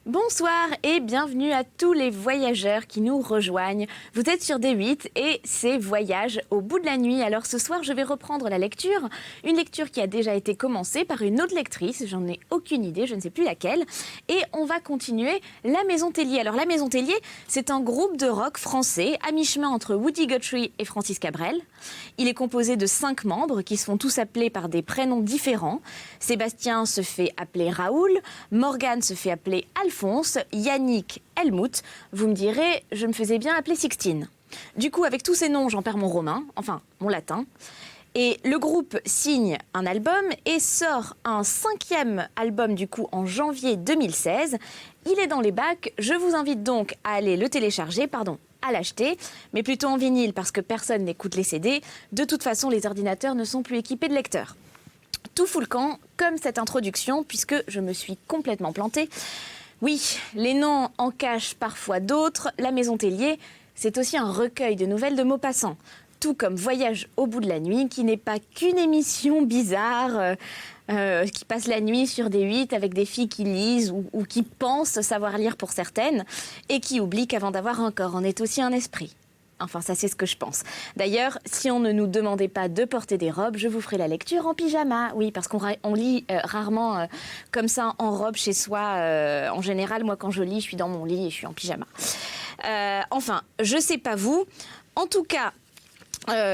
Bonsoir et bienvenue à tous les voyageurs qui nous rejoignent. Vous êtes sur D8 et c'est Voyage au bout de la nuit. Alors ce soir, je vais reprendre la lecture. Une lecture qui a déjà été commencée par une autre lectrice. J'en ai aucune idée, je ne sais plus laquelle. Et on va continuer La Maison Tellier. Alors La Maison Tellier, c'est un groupe de rock français à mi-chemin entre Woody Guthrie et Francis Cabrel. Il est composé de 5 membres qui se font tous appeler par des prénoms différents. Sébastien se fait appeler Raoul, Morgane se fait appeler Alphonse, Yannick, Helmut. Vous me direz, je me faisais bien appeler Sixtine. Du coup, avec tous ces noms, j'en perds mon romain, enfin mon latin. Et le groupe signe un album et sort un 5e album du coup en janvier 2016. Il est dans les bacs, je vous invite donc à aller le télécharger, à l'acheter, mais plutôt en vinyle parce que personne n'écoute les CD. De toute façon, les ordinateurs ne sont plus équipés de lecteurs. Tout fout le camp, comme cette introduction, puisque je me suis complètement plantée. Oui, les noms en cachent parfois d'autres. La Maison Tellier, c'est aussi un recueil de nouvelles de Maupassant. Tout comme Voyage au bout de la nuit, qui n'est pas qu'une émission bizarre qui passe la nuit sur D8 avec des filles qui lisent ou qui pensent savoir lire pour certaines et qui oublient qu'avant d'avoir un corps, on est aussi un esprit. Enfin, ça, c'est ce que je pense. D'ailleurs, si on ne nous demandait pas de porter des robes, je vous ferai la lecture en pyjama. Oui, parce qu'on lit rarement comme ça en robe chez soi. En général, moi, quand je lis, je suis dans mon lit et je suis en pyjama. Enfin, je sais pas vous. En tout cas,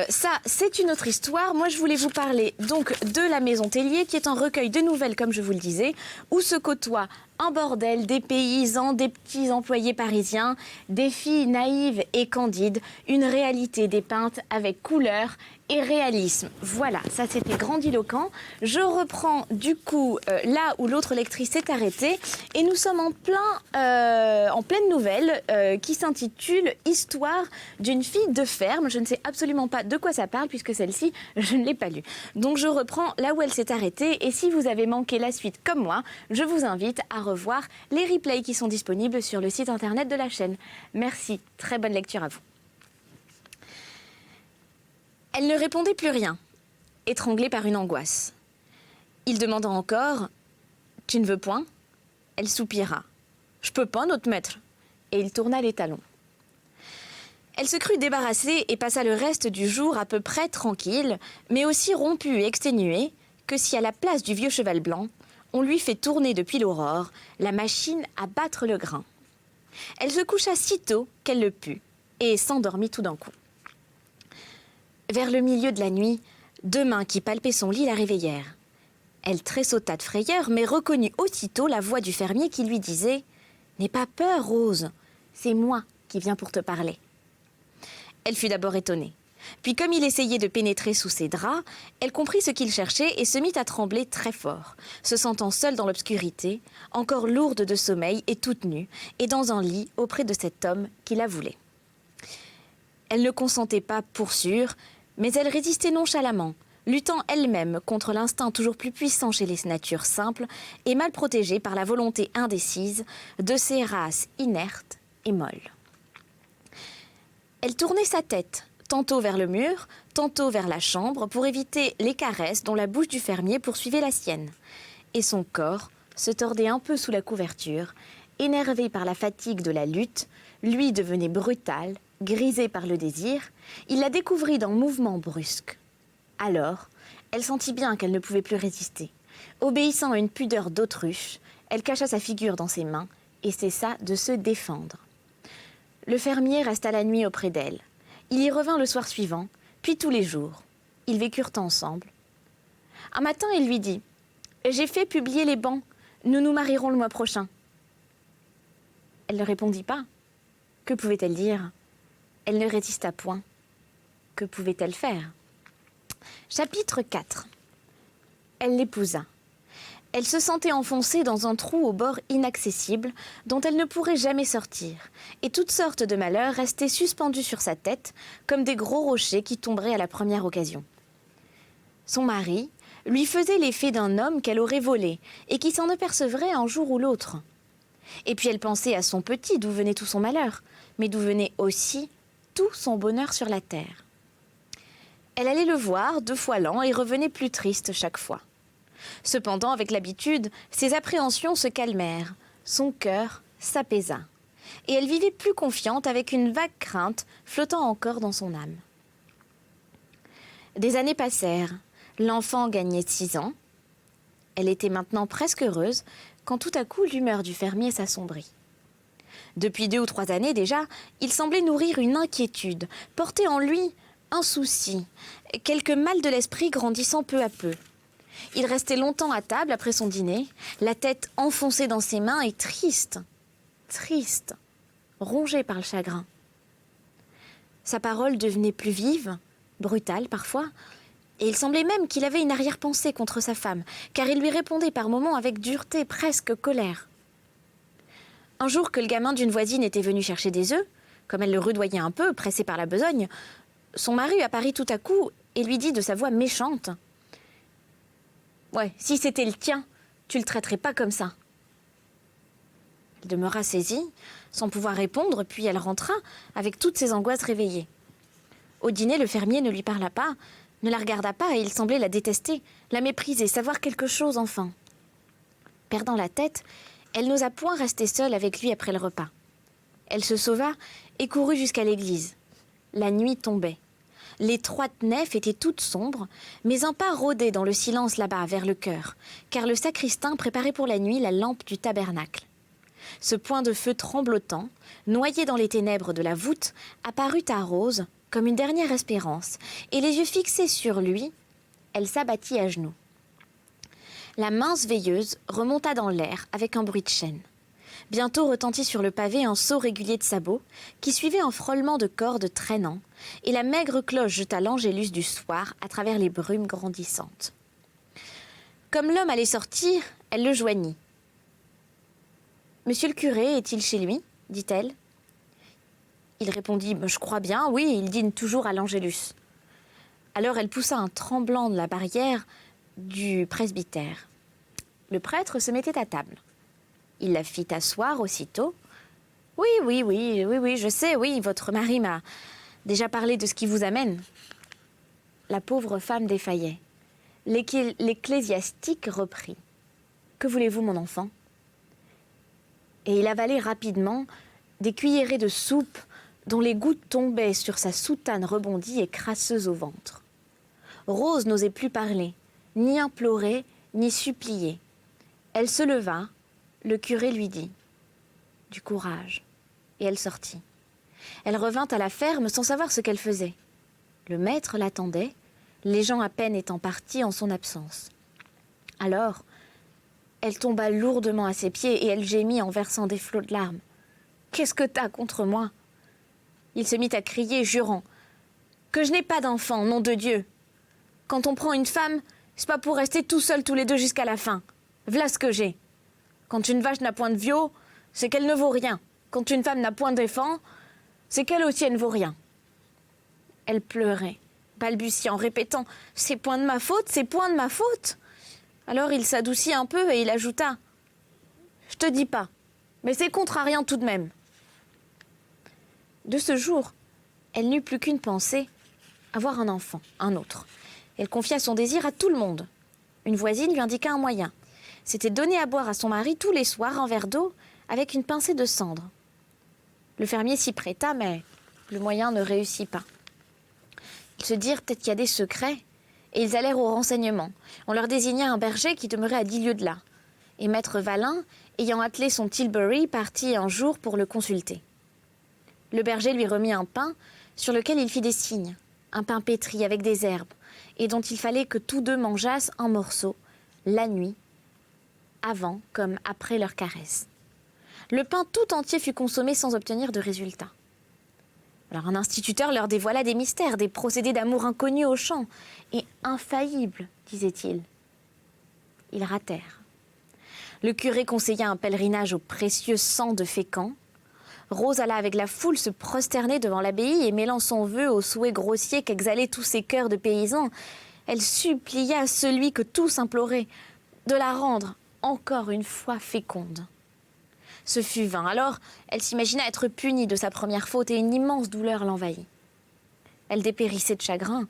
ça, c'est une autre histoire. Moi, je voulais vous parler donc de La Maison Tellier, qui est un recueil de nouvelles, comme je vous le disais, où se côtoient un bordel, des paysans, des petits employés parisiens, des filles naïves et candides, une réalité dépeinte avec couleur et réalisme. Voilà, ça c'était grandiloquent. Je reprends du coup là où l'autre lectrice s'est arrêtée et nous sommes en pleine nouvelle qui s'intitule « Histoire d'une fille de ferme ». Je ne sais absolument pas de quoi ça parle puisque celle-ci, je ne l'ai pas lue. Donc je reprends là où elle s'est arrêtée et si vous avez manqué la suite comme moi, je vous invite à revoir les replays qui sont disponibles sur le site internet de la chaîne. Merci, très bonne lecture à vous. Elle ne répondait plus rien, étranglée par une angoisse. Il demanda encore « Tu ne veux point ?» Elle soupira. « Je peux pas, notre maître. » Et il tourna les talons. Elle se crut débarrassée et passa le reste du jour à peu près tranquille, mais aussi rompue et exténuée que si à la place du vieux cheval blanc, on lui fait tourner depuis l'aurore la machine à battre le grain. Elle se coucha si tôt qu'elle le put et s'endormit tout d'un coup. Vers le milieu de la nuit, 2 mains qui palpaient son lit la réveillèrent. Elle tressauta de frayeur, mais reconnut aussitôt la voix du fermier qui lui disait « N'aie pas peur, Rose, c'est moi qui viens pour te parler. » Elle fut d'abord étonnée. Puis comme il essayait de pénétrer sous ses draps, elle comprit ce qu'il cherchait et se mit à trembler très fort, se sentant seule dans l'obscurité, encore lourde de sommeil et toute nue, et dans un lit auprès de cet homme qui la voulait. Elle ne consentait pas pour sûr, mais elle résistait nonchalamment, luttant elle-même contre l'instinct toujours plus puissant chez les natures simples et mal protégées par la volonté indécise de ces races inertes et molles. Elle tournait sa tête, tantôt vers le mur, tantôt vers la chambre, pour éviter les caresses dont la bouche du fermier poursuivait la sienne. Et son corps se tordait un peu sous la couverture, énervé par la fatigue de la lutte, lui devenait brutal, grisé par le désir, il la découvrit d'un mouvement brusque. Alors, elle sentit bien qu'elle ne pouvait plus résister. Obéissant à une pudeur d'autruche, elle cacha sa figure dans ses mains et cessa de se défendre. Le fermier resta la nuit auprès d'elle. Il y revint le soir suivant, puis tous les jours. Ils vécurent ensemble. Un matin, il lui dit « J'ai fait publier les bans, nous nous marierons le mois prochain. » Elle ne répondit pas. Que pouvait-elle dire ? Elle ne résista point. Que pouvait-elle faire ? Chapitre 4. Elle l'épousa. Elle se sentait enfoncée dans un trou au bord inaccessible dont elle ne pourrait jamais sortir, et toutes sortes de malheurs restaient suspendus sur sa tête comme des gros rochers qui tomberaient à la première occasion. Son mari lui faisait l'effet d'un homme qu'elle aurait volé et qui s'en apercevrait un jour ou l'autre. Et puis elle pensait à son petit, d'où venait tout son malheur, mais d'où venait aussi tout son bonheur sur la terre. Elle allait le voir 2 fois l'an et revenait plus triste chaque fois. Cependant, avec l'habitude, ses appréhensions se calmèrent, Son cœur s'apaisa, et elle vivait plus confiante avec une vague crainte flottant encore dans son âme. Des années passèrent, l'enfant gagnait 6 ans. Elle était maintenant presque heureuse, quand tout à coup l'humeur du fermier s'assombrit. Depuis 2 ou 3 années déjà, il semblait nourrir une inquiétude, porter en lui un souci, quelque mal de l'esprit grandissant peu à peu. Il restait longtemps à table après son dîner, la tête enfoncée dans ses mains et triste, rongé par le chagrin. Sa parole devenait plus vive, brutale parfois, et il semblait même qu'il avait une arrière-pensée contre sa femme, car il lui répondait par moments avec dureté, presque colère. Un jour que le gamin d'une voisine était venu chercher des œufs, comme elle le rudoyait un peu, pressé par la besogne, son mari apparut tout à coup et lui dit de sa voix méchante « Ouais, si c'était le tien, tu le traiterais pas comme ça. » Elle demeura saisie, sans pouvoir répondre, puis elle rentra, avec toutes ses angoisses réveillées. Au dîner, le fermier ne lui parla pas, ne la regarda pas, et il semblait la détester, la mépriser, savoir quelque chose enfin. Perdant la tête, elle n'osa point rester seule avec lui après le repas. Elle se sauva et courut jusqu'à l'église. La nuit tombait. L'étroite nef était toute sombre, mais un pas rôdait dans le silence là-bas, vers le chœur, car le sacristain préparait pour la nuit la lampe du tabernacle. Ce point de feu tremblotant, noyé dans les ténèbres de la voûte, apparut à Rose comme une dernière espérance, et les yeux fixés sur lui, elle s'abattit à genoux. La mince veilleuse remonta dans l'air avec un bruit de chaîne. Bientôt retentit sur le pavé un saut régulier de sabots, qui suivait un frôlement de cordes traînant, et la maigre cloche jeta l'angélus du soir à travers les brumes grandissantes. Comme l'homme allait sortir, elle le joignit. « Monsieur le curé est-il chez lui ?» dit-elle. Il répondit « Je crois bien, oui, il dîne toujours à l'angélus. » Alors elle poussa un tremblant de la barrière du presbytère. Le prêtre se mettait à table. Il la fit asseoir aussitôt. « Oui, je sais, oui, votre mari m'a déjà parlé de ce qui vous amène. » La pauvre femme défaillait. L'ecclésiastique reprit. « Que voulez-vous, mon enfant ?» Et il avalait rapidement des cuillerées de soupe dont les gouttes tombaient sur sa soutane rebondie et crasseuse au ventre. Rose n'osait plus parler, ni implorer, ni supplier. Elle se leva, le curé lui dit « Du courage », et elle sortit. Elle revint à la ferme sans savoir ce qu'elle faisait. Le maître l'attendait, les gens à peine étant partis en son absence. Alors, elle tomba lourdement à ses pieds et elle gémit en versant des flots de larmes. « Qu'est-ce que t'as contre moi ?» Il se mit à crier, jurant « Que je n'ai pas d'enfant, nom de Dieu ! Quand on prend une femme, c'est pas pour rester tout seul tous les deux jusqu'à la fin. V'là ce que j'ai. Quand une vache n'a point de viot, c'est qu'elle ne vaut rien. Quand une femme n'a point d'enfant, c'est qu'elle aussi elle ne vaut rien. » Elle pleurait, balbutiant, répétant « C'est point de ma faute, c'est point de ma faute !» Alors il s'adoucit un peu et il ajouta « Je te dis pas, mais c'est contrariant tout de même. » De ce jour, elle n'eut plus qu'une pensée, avoir un enfant, un autre. Elle confia son désir à tout le monde. Une voisine lui indiqua un moyen. C'était donner à boire à son mari tous les soirs un verre d'eau avec une pincée de cendre. Le fermier s'y prêta, mais le moyen ne réussit pas. Ils se dirent peut-être qu'il y a des secrets, et ils allèrent au renseignement. On leur désigna un berger qui demeurait à 10 lieues de là. Et maître Valin, ayant attelé son Tilbury, partit un jour pour le consulter. Le berger lui remit un pain sur lequel il fit des signes, un pain pétri avec des herbes, et dont il fallait que tous deux mangeassent un morceau, la nuit, avant comme après leur caresse. Le pain tout entier fut consommé sans obtenir de résultat. Alors un instituteur leur dévoila des mystères, des procédés d'amour inconnus aux champs, et infaillibles, disait-il. Ils ratèrent. Le curé conseilla un pèlerinage au précieux sang de Fécamp. Rose alla avec la foule se prosterner devant l'abbaye et mêlant son vœu aux souhaits grossiers qu'exhalaient tous ces cœurs de paysans, elle supplia celui que tous imploraient de la rendre encore une fois féconde. Ce fut vain. Alors, elle s'imagina être punie de sa première faute et une immense douleur l'envahit. Elle dépérissait de chagrin.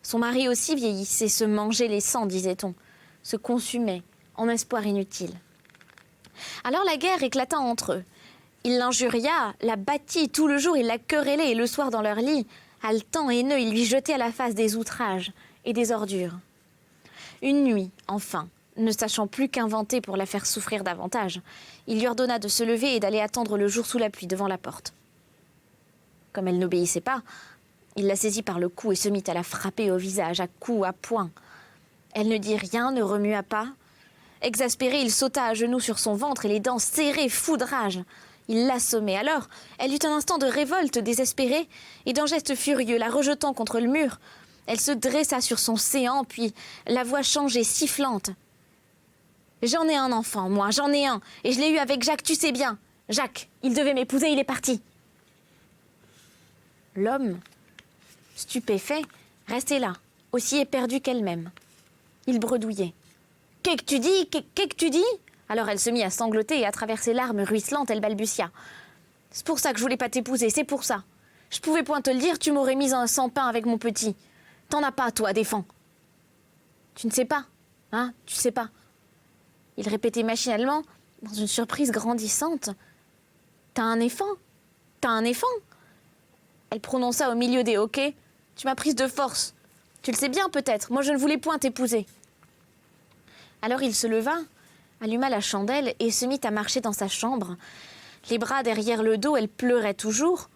Son mari aussi vieillissait, se mangeait les sangs, disait-on, se consumait en espoir inutile. Alors la guerre éclata entre eux. Il l'injuria, la battit, tout le jour il la querellait et le soir dans leur lit, haletant, haineux, il lui jetait à la face des outrages et des ordures. Une nuit, enfin, ne sachant plus qu'inventer pour la faire souffrir davantage, il lui ordonna de se lever et d'aller attendre le jour sous la pluie devant la porte. Comme elle n'obéissait pas, il la saisit par le cou et se mit à la frapper au visage, à coups, à poings. Elle ne dit rien, ne remua pas. Exaspéré, il sauta à genoux sur son ventre et les dents serrées, fou de rage. Il l'assommait. Alors, elle eut un instant de révolte désespérée et d'un geste furieux, la rejetant contre le mur, elle se dressa sur son séant, puis, la voix changée, sifflante. « J'en ai un enfant, moi, j'en ai un, et je l'ai eu avec Jacques, tu sais bien. Jacques, il devait m'épouser, il est parti. » L'homme, stupéfait, restait là, aussi éperdu qu'elle-même. Il bredouillait. « Qu'est-ce que tu dis? Qu'est-ce que tu dis ?» Alors elle se mit à sangloter et à travers ses larmes ruisselantes, elle balbutia. « C'est pour ça que je voulais pas t'épouser, c'est pour ça. Je pouvais point te le dire, tu m'aurais mis un sans pain avec mon petit. T'en as pas, toi, défends. »« Tu ne sais pas, hein, tu sais pas. » Il répétait machinalement, dans une surprise grandissante. « T'as un enfant? T'as un enfant ?» Elle prononça au milieu des hoquets. « Tu m'as prise de force. Tu le sais bien peut-être, moi je ne voulais point t'épouser. » Alors il se leva, alluma la chandelle et se mit à marcher dans sa chambre. Les bras derrière le dos, elle pleurait toujours.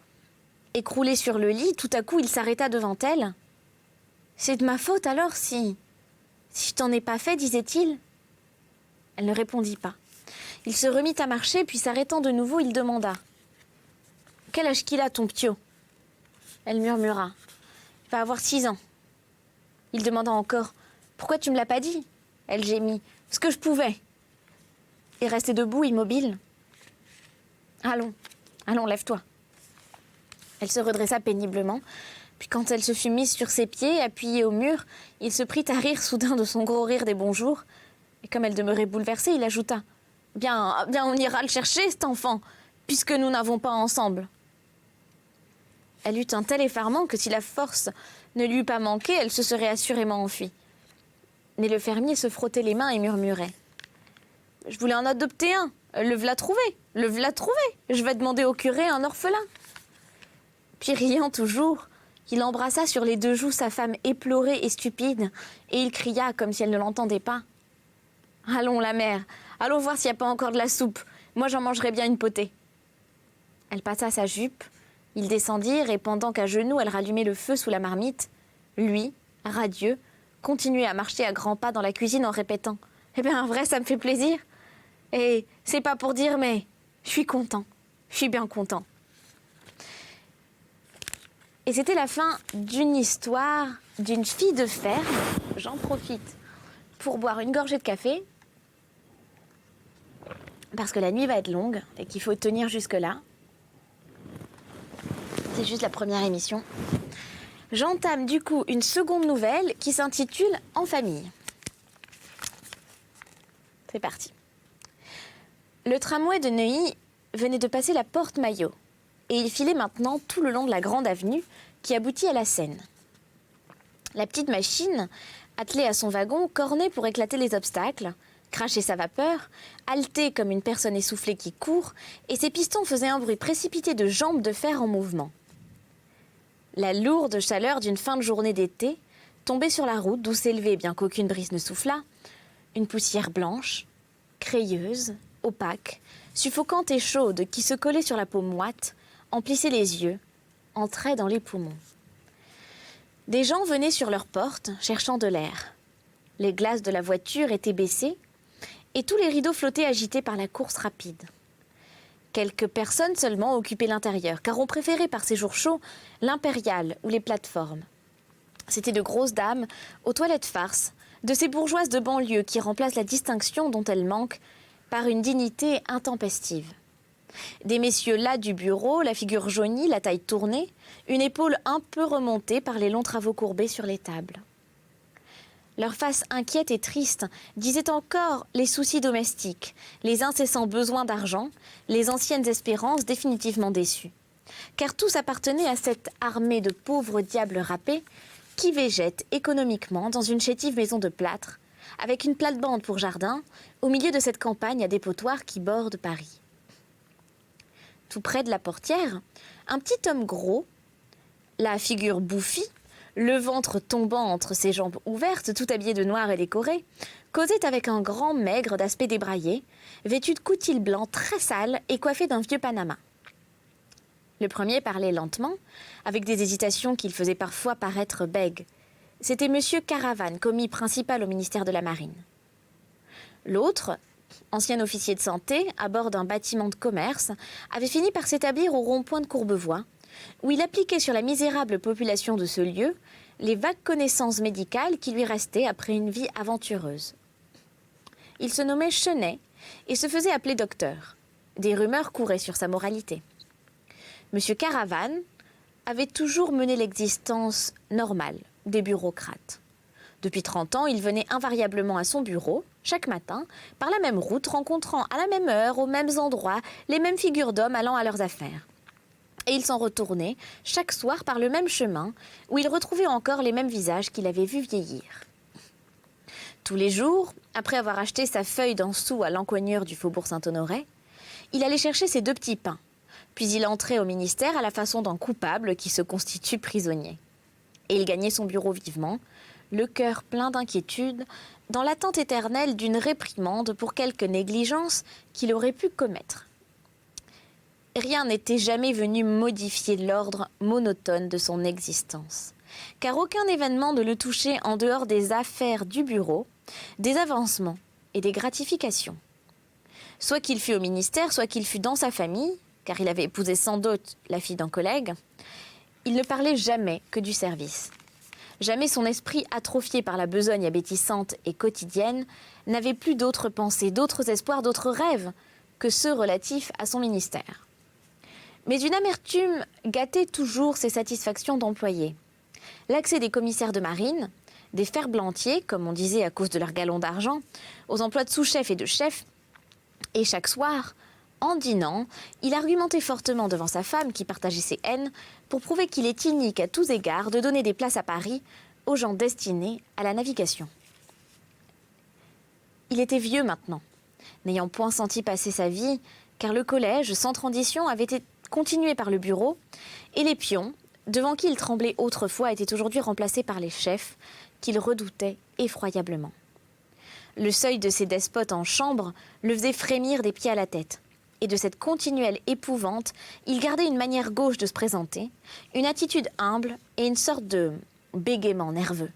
Écroulé sur le lit, tout à coup il s'arrêta devant elle. « C'est de ma faute alors si je t'en ai pas fait, disait-il. » Elle ne répondit pas. Il se remit à marcher, puis s'arrêtant de nouveau, il demanda. « Quel âge qu'il a, ton ptio ?» Elle murmura. « Il va avoir 6 ans. » Il demanda encore. « Pourquoi tu me l'as pas dit ?» Elle gémit. « Ce que je pouvais. » Et restait debout, immobile. « Allons, allons, lève-toi. » Elle se redressa péniblement. Puis quand elle se fut mise sur ses pieds, appuyée au mur, il se prit à rire soudain de son gros rire des bons jours. Et comme elle demeurait bouleversée, il ajouta. « Bien, on ira le chercher, cet enfant, puisque nous n'avons pas ensemble. » Elle eut un tel effarement que si la force ne lui eût pas manqué, elle se serait assurément enfuie. Mais le fermier se frottait les mains et murmurait. « Je voulais en adopter un, le v'là trouvé, je vais demander au curé un orphelin. » Puis riant toujours, il embrassa sur les 2 joues sa femme éplorée et stupide, et il cria comme si elle ne l'entendait pas. « Allons, la mère, allons voir s'il n'y a pas encore de la soupe, moi j'en mangerai bien une potée. » Elle passa sa jupe, ils descendirent, et pendant qu'à genoux elle rallumait le feu sous la marmite, lui, radieux, continuait à marcher à grands pas dans la cuisine en répétant « Eh bien, vrai, ça me fait plaisir. Et c'est pas pour dire, mais je suis content, je suis bien content. » Et c'était la fin d'une histoire d'une fille de ferme. J'en profite pour boire une gorgée de café, parce que la nuit va être longue et qu'il faut tenir jusque-là. C'est juste la première émission. J'entame du coup une seconde nouvelle qui s'intitule « En famille ». C'est parti. Le tramway de Neuilly venait de passer la porte Maillot et il filait maintenant tout le long de la grande avenue qui aboutit à la Seine. La petite machine, attelée à son wagon, cornait pour éclater les obstacles, crachait sa vapeur, haletait comme une personne essoufflée qui court, et ses pistons faisaient un bruit précipité de jambes de fer en mouvement. La lourde chaleur d'une fin de journée d'été tombait sur la route d'où s'élevait, bien qu'aucune brise ne soufflât, une poussière blanche, crayeuse, opaque, suffocante et chaude qui se collait sur la peau moite, emplissait les yeux, entrait dans les poumons. Des gens venaient sur leurs portes, cherchant de l'air. Les glaces de la voiture étaient baissées, et tous les rideaux flottaient agités par la course rapide. Quelques personnes seulement occupaient l'intérieur, car on préférait par ces jours chauds l'impériale ou les plateformes. C'étaient de grosses dames aux toilettes farces, de ces bourgeoises de banlieue qui remplacent la distinction dont elles manquent par une dignité intempestive. Des messieurs là du bureau, la figure jaunie, la taille tournée, une épaule un peu remontée par les longs travaux courbés sur les tables. Leurs faces inquiètes et tristes disaient encore les soucis domestiques, les incessants besoins d'argent, les anciennes espérances définitivement déçues. Car tous appartenaient à cette armée de pauvres diables râpés qui végètent économiquement dans une chétive maison de plâtre, avec une plate-bande pour jardin, au milieu de cette campagne à dépotoir qui borde Paris. Tout près de la portière, un petit homme gros, la figure bouffie, le ventre tombant entre ses jambes ouvertes, tout habillé de noir et décoré, causait avec un grand maigre d'aspect débraillé, vêtu de coutil blanc très sale et coiffé d'un vieux panama. Le premier parlait lentement, avec des hésitations qu'il faisait parfois paraître bègues. C'était Monsieur Caravane, commis principal au ministère de la Marine. L'autre, ancien officier de santé, à bord d'un bâtiment de commerce, avait fini par s'établir au rond-point de Courbevoie, où il appliquait sur la misérable population de ce lieu les vagues connaissances médicales qui lui restaient après une vie aventureuse. Il se nommait Chenet et se faisait appeler docteur. Des rumeurs couraient sur sa moralité. Monsieur Caravane avait toujours mené l'existence normale des bureaucrates. Depuis 30 ans, il venait invariablement à son bureau, chaque matin, par la même route, rencontrant à la même heure, aux mêmes endroits, les mêmes figures d'hommes allant à leurs affaires. Et il s'en retournait chaque soir par le même chemin, où il retrouvait encore les mêmes visages qu'il avait vus vieillir. Tous les jours, après avoir acheté sa feuille d'un sou à l'encoignure du faubourg Saint-Honoré, il allait chercher ses 2 petits pains, puis il entrait au ministère à la façon d'un coupable qui se constitue prisonnier. Et il gagnait son bureau vivement, le cœur plein d'inquiétude, dans l'attente éternelle d'une réprimande pour quelque négligence qu'il aurait pu commettre. Rien n'était jamais venu modifier l'ordre monotone de son existence, car aucun événement ne le touchait en dehors des affaires du bureau, des avancements et des gratifications. Soit qu'il fût au ministère, soit qu'il fût dans sa famille, car il avait épousé sans doute la fille d'un collègue, il ne parlait jamais que du service. Jamais son esprit, atrophié par la besogne abétissante et quotidienne, n'avait plus d'autres pensées, d'autres espoirs, d'autres rêves que ceux relatifs à son ministère. Mais une amertume gâtait toujours ses satisfactions d'employé. L'accès des commissaires de marine, des ferblantiers, comme on disait à cause de leur galon d'argent, aux emplois de sous-chef et de chef, et chaque soir, en dînant, il argumentait fortement devant sa femme, qui partageait ses haines, pour prouver qu'il est inique à tous égards de donner des places à Paris aux gens destinés à la navigation. Il était vieux maintenant, n'ayant point senti passer sa vie, car le collège, sans transition, avait été continué par le bureau, et les pions, devant qui il tremblait autrefois, étaient aujourd'hui remplacés par les chefs, qu'il redoutait effroyablement. Le seuil de ces despotes en chambre le faisait frémir des pieds à la tête. Et de cette continuelle épouvante, il gardait une manière gauche de se présenter, une attitude humble et une sorte de bégaiement nerveux.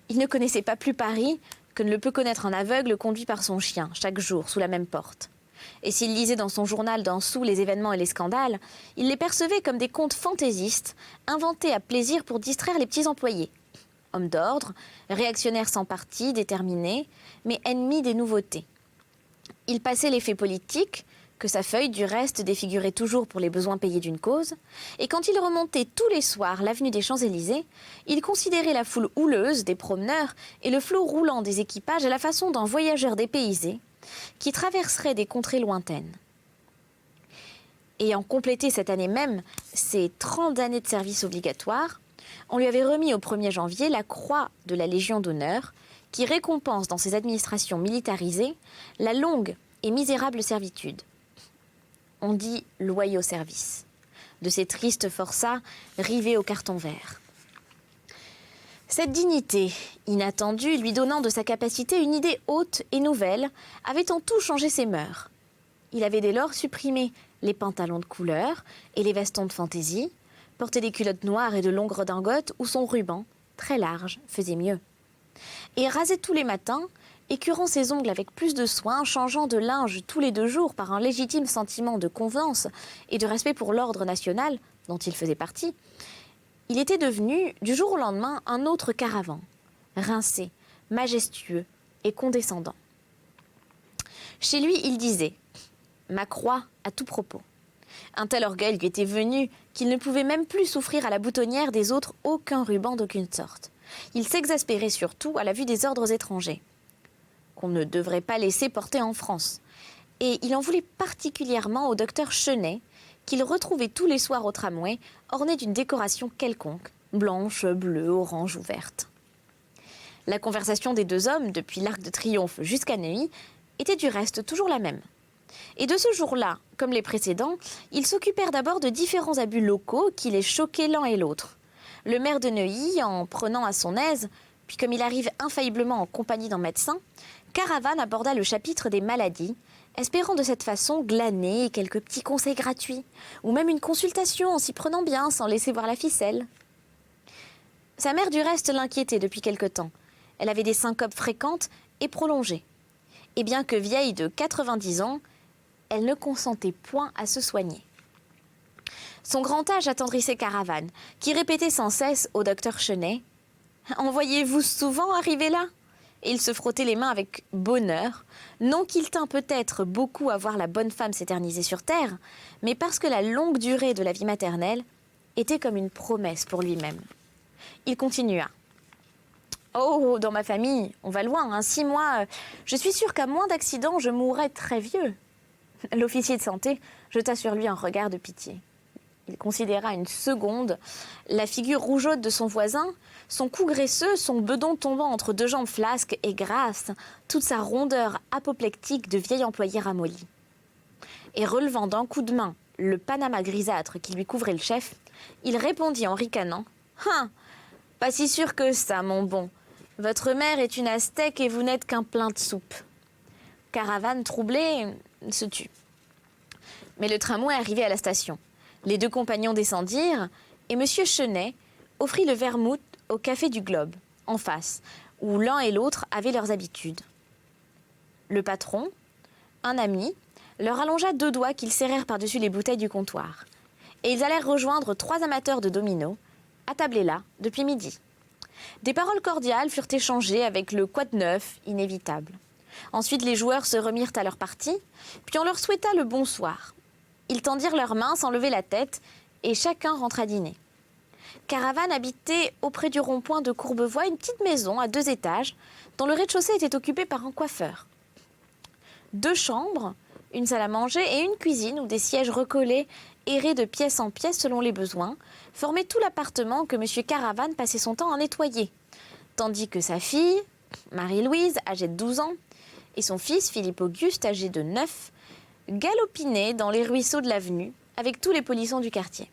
Il ne connaissait pas plus Paris que ne le peut connaître un aveugle conduit par son chien, chaque jour, sous la même porte. Et s'il lisait dans son journal d'en dessous les événements et les scandales, il les percevait comme des contes fantaisistes, inventés à plaisir pour distraire les petits employés. Hommes d'ordre, réactionnaires sans parti, déterminés, mais ennemis des nouveautés. Il passait les faits politiques, que sa feuille du reste défigurait toujours pour les besoins payés d'une cause, et quand il remontait tous les soirs l'avenue des Champs-Élysées, il considérait la foule houleuse des promeneurs et le flot roulant des équipages à la façon d'un voyageur dépaysé qui traverserait des contrées lointaines. Ayant complété cette année même ses 30 années de service obligatoire, on lui avait remis au 1er janvier la croix de la Légion d'honneur, qui récompense dans ses administrations militarisées la longue et misérable servitude. On dit loyaux service, de ces tristes forçats rivés au carton vert. Cette dignité, inattendue, lui donnant de sa capacité une idée haute et nouvelle, avait en tout changé ses mœurs. Il avait dès lors supprimé les pantalons de couleur et les vestons de fantaisie, porté des culottes noires et de longues redingotes où son ruban, très large, faisait mieux. Et rasait tous les matins, écurant ses ongles avec plus de soin, changeant de linge tous les 2 jours par un légitime sentiment de convenance et de respect pour l'ordre national dont il faisait partie, il était devenu, du jour au lendemain, un autre Caravane, rincé, majestueux et condescendant. Chez lui, il disait « Ma croix à tout propos ». Un tel orgueil lui était venu qu'il ne pouvait même plus souffrir à la boutonnière des autres aucun ruban d'aucune sorte. Il s'exaspérait surtout à la vue des ordres étrangers, qu'on ne devrait pas laisser porter en France. Et il en voulait particulièrement au docteur Chenet, qu'il retrouvait tous les soirs au tramway, orné d'une décoration quelconque, blanche, bleue, orange ou verte. La conversation des deux hommes, depuis l'Arc de Triomphe jusqu'à Neuilly, était du reste toujours la même. Et de ce jour-là, comme les précédents, ils s'occupèrent d'abord de différents abus locaux qui les choquaient l'un et l'autre. Le maire de Neuilly, en prenant à son aise, puis comme il arrive infailliblement en compagnie d'un médecin, Caravane aborda le chapitre des maladies, espérant de cette façon glaner quelques petits conseils gratuits, ou même une consultation en s'y prenant bien sans laisser voir la ficelle. Sa mère du reste l'inquiétait depuis quelque temps. Elle avait des syncopes fréquentes et prolongées. Et bien que vieille de 90 ans, elle ne consentait point à se soigner. Son grand âge attendrissait Caravane, qui répétait sans cesse au docteur Chenet « En voyez-vous souvent arriver là ?» Et il se frottait les mains avec bonheur, non qu'il tînt peut-être beaucoup à voir la bonne femme s'éterniser sur terre, mais parce que la longue durée de la vie maternelle était comme une promesse pour lui-même. Il continua. « Oh, dans ma famille, on va loin, hein, 6 mois, je suis sûre qu'à moins d'accidents, je mourrais très vieux. » L'officier de santé jeta sur lui un regard de pitié. Il considéra une seconde la figure rougeaude de son voisin, son cou graisseux, son bedon tombant entre 2 jambes flasques et grasses, toute sa rondeur apoplectique de vieil employé ramolli. Et relevant d'un coup de main le panama grisâtre qui lui couvrait le chef, il répondit en ricanant « Hein, pas si sûr que ça, mon bon. Votre mère est une aztèque et vous n'êtes qu'un plein de soupe. » Caravane, troublé, se tut. Mais le tramway arrivait à la station. Les 2 compagnons descendirent et M. Chenet offrit le vermouth au Café du Globe, en face, où l'un et l'autre avaient leurs habitudes. Le patron, un ami, leur allongea 2 doigts qu'ils serrèrent par-dessus les bouteilles du comptoir. Et ils allèrent rejoindre 3 amateurs de dominos, attablés là depuis midi. Des paroles cordiales furent échangées avec le quoi de neuf inévitable. Ensuite, les joueurs se remirent à leur partie, puis on leur souhaita le bonsoir. Ils tendirent leurs mains sans lever la tête et chacun rentra dîner. Caravane habitait auprès du rond-point de Courbevoie une petite maison à 2 étages dont le rez-de-chaussée était occupé par un coiffeur. 2 chambres, une salle à manger et une cuisine où des sièges recollés erraient de pièce en pièce selon les besoins, formaient tout l'appartement que M. Caravane passait son temps à nettoyer, tandis que sa fille, Marie-Louise, âgée de 12 ans, et son fils, Philippe-Auguste, âgé de 9, galopinaient dans les ruisseaux de l'avenue avec tous les polissons du quartier.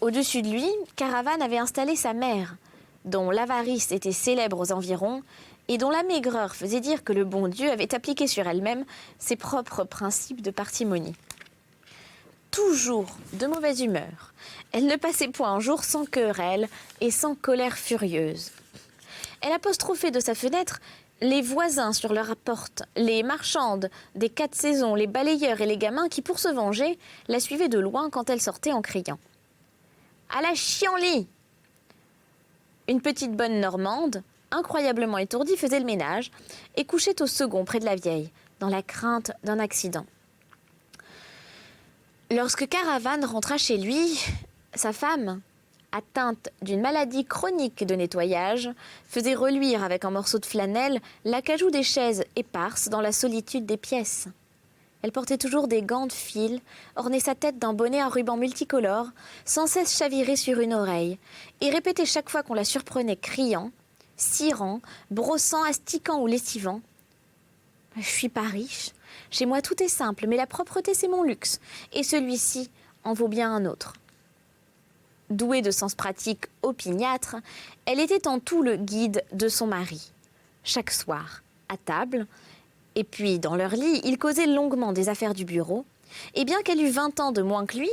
Au-dessus de lui, Caravane avait installé sa mère, dont l'avarice était célèbre aux environs et dont la maigreur faisait dire que le bon Dieu avait appliqué sur elle-même ses propres principes de parcimonie. Toujours de mauvaise humeur, elle ne passait point un jour sans querelle et sans colère furieuse. Elle apostrophait de sa fenêtre les voisins sur leur porte, les marchandes des 4 saisons, les balayeurs et les gamins qui, pour se venger, la suivaient de loin quand elle sortait en criant « À la chienlit !» Une petite bonne normande, incroyablement étourdie, faisait le ménage et couchait au second près de la vieille, dans la crainte d'un accident. Lorsque Caravane rentra chez lui, sa femme, atteinte d'une maladie chronique de nettoyage, faisait reluire avec un morceau de flanelle l'acajou des chaises éparses dans la solitude des pièces. Elle portait toujours des gants de fil, ornait sa tête d'un bonnet à rubans multicolores, sans cesse chaviré sur une oreille, et répétait chaque fois qu'on la surprenait criant, cirant, brossant, astiquant ou lessivant. « Je suis pas riche, chez moi tout est simple, mais la propreté c'est mon luxe, et celui-ci en vaut bien un autre. » Douée de sens pratique opiniâtre, elle était en tout le guide de son mari. Chaque soir, à table, et puis dans leur lit, ils causaient longuement des affaires du bureau, et bien qu'elle eût 20 ans de moins que lui,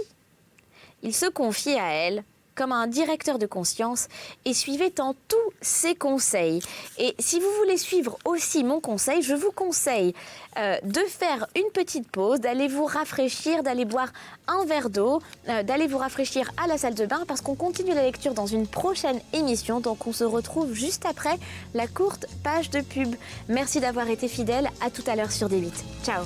il se confiait à elle comme à un directeur de conscience et suivait en tout ses conseils. Et si vous voulez suivre aussi mon conseil, je vous conseille de faire une petite pause, d'aller vous rafraîchir, d'aller boire un verre d'eau, d'aller vous rafraîchir à la salle de bain parce qu'on continue la lecture dans une prochaine émission. Donc on se retrouve juste après la courte page de pub. Merci d'avoir été fidèle. À tout à l'heure sur D8. Ciao.